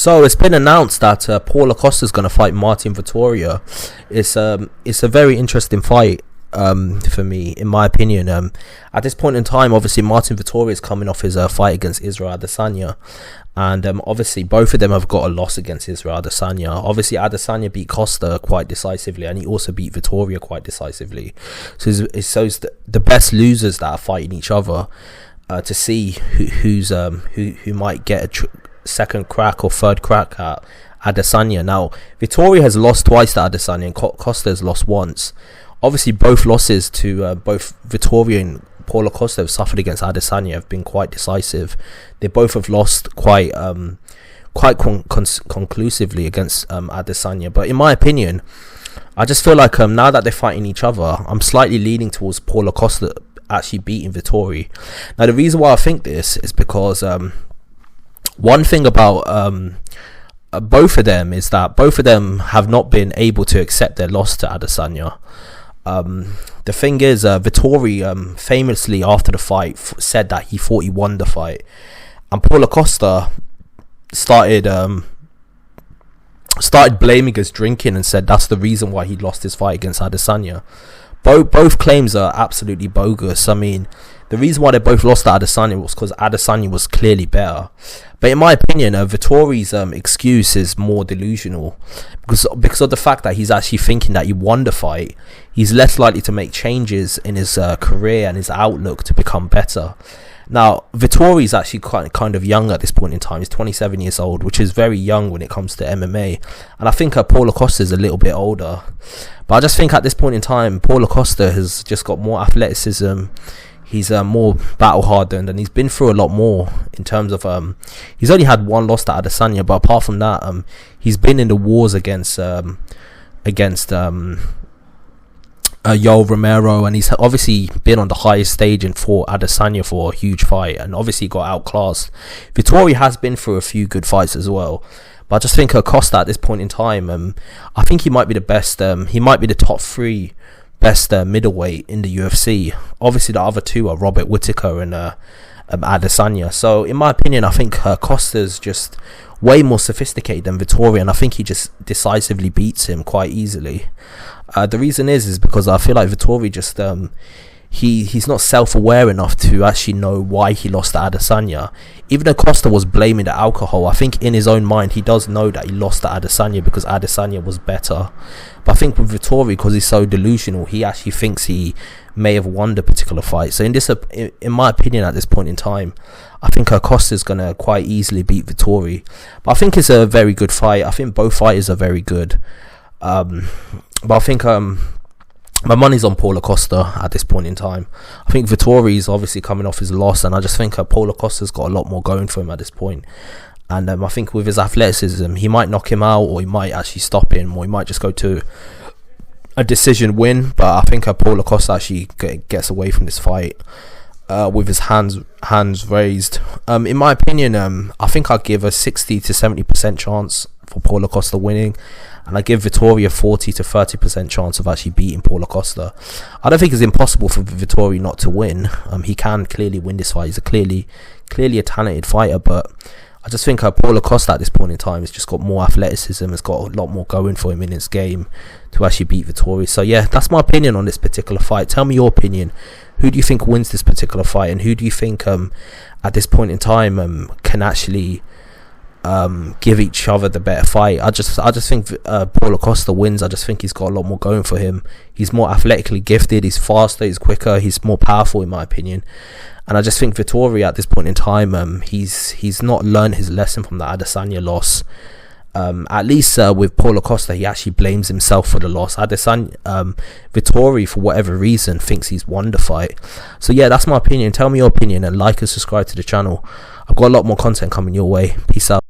So it's been announced that Paulo Costa is going to fight Marvin Vettori. It's a very interesting fight for me, in my opinion. At this point in time, obviously Marvin Vettori is coming off his fight against Israel Adesanya, and obviously both of them have got a loss against Israel Adesanya. Obviously Adesanya beat Costa quite decisively, and he also beat Vettori quite decisively. So it's the best losers that are fighting each other to see who might get a second crack or third crack at Adesanya. Now Vettori has lost twice to Adesanya, and Costa has lost once. Obviously both losses to both Vettori and Paulo Costa have suffered against Adesanya have been quite decisive. They both have lost quite conclusively against Adesanya. But in my opinion, I just feel like now that they're fighting each other, I'm slightly leaning towards Paulo Costa actually beating Vettori. Now the reason why I think this is because one thing about both of them is that both of them have not been able to accept their loss to Adesanya. The thing is, Vettori famously after the fight said that he thought he won the fight, and Paulo Costa started blaming his drinking and said that's the reason why he lost his fight against Adesanya. Both claims are absolutely bogus. I mean, the reason why they both lost to Adesanya was because Adesanya was clearly better. But in my opinion, Vettori's excuse is more delusional because of the fact that he's actually thinking that he won the fight. He's less likely to make changes in his career and his outlook to become better. Now, Vettori is actually kind of young at this point in time. He's 27 years old, which is very young when it comes to MMA. And I think Paulo Costa is a little bit older. But I just think at this point in time, Paulo Costa has just got more athleticism. He's more battle hardened, and he's been through a lot more in terms of he's only had one loss to Adesanya, but apart from that, he's been in the wars against Yoel Romero, and he's obviously been on the highest stage and fought Adesanya for a huge fight, and obviously got outclassed. Vettori has been through a few good fights as well, but I just think Costa at this point in time, I think he might be the best. He might be the top 3 best middleweight in the UFC. Obviously the other 2 are Robert Whittaker and Adesanya. So in my opinion, I think Costa's just way more sophisticated than Vettori, and I think he just decisively beats him quite easily. The reason is because I feel like Vettori just he's not self-aware enough to actually know why he lost to Adesanya. Even though Costa was blaming the alcohol, I think in his own mind he does know that he lost to Adesanya because Adesanya was better. But I think with Vettori, because he's so delusional, he actually thinks he may have won the particular fight. So in my opinion at this point in time, I think Costa's going to quite easily beat Vettori. But I think it's a very good fight. I think both fighters are very good. But I think my money's on Paulo Costa at this point in time. I think Vettori is obviously coming off his loss, and I just think Paulo Costa's got a lot more going for him at this point. And I think with his athleticism, he might knock him out, or he might actually stop him, or he might just go to a decision win. But I think Paulo Costa actually gets away from this fight with his hands raised. In my opinion, I think I'll give a 60 to 70% chance for Paulo Costa winning, and I give Vettori a 40 to 30% chance of actually beating Paulo Costa. I don't think it's impossible for Vettori not to win. He can clearly win this fight. He's clearly a talented fighter, but I just think Paulo Costa at this point in time has just got more athleticism, has got a lot more going for him in his game to actually beat Vettori. So yeah, that's my opinion on this particular fight. Tell me your opinion. Who do you think wins this particular fight, and who do you think at this point in time can actually give each other the better fight? I just think Paulo Costa wins. I just think he's got a lot more going for him. He's more athletically gifted, he's faster, he's quicker, he's more powerful in my opinion. And I just think Vettori at this point in time, he's not learned his lesson from the Adesanya loss. At least with Paulo Costa, he actually blames himself for the loss. Vettori, for whatever reason, thinks he's won the fight. So yeah, that's my opinion. Tell me your opinion and like and subscribe to the channel. I've got a lot more content coming your way. Peace out.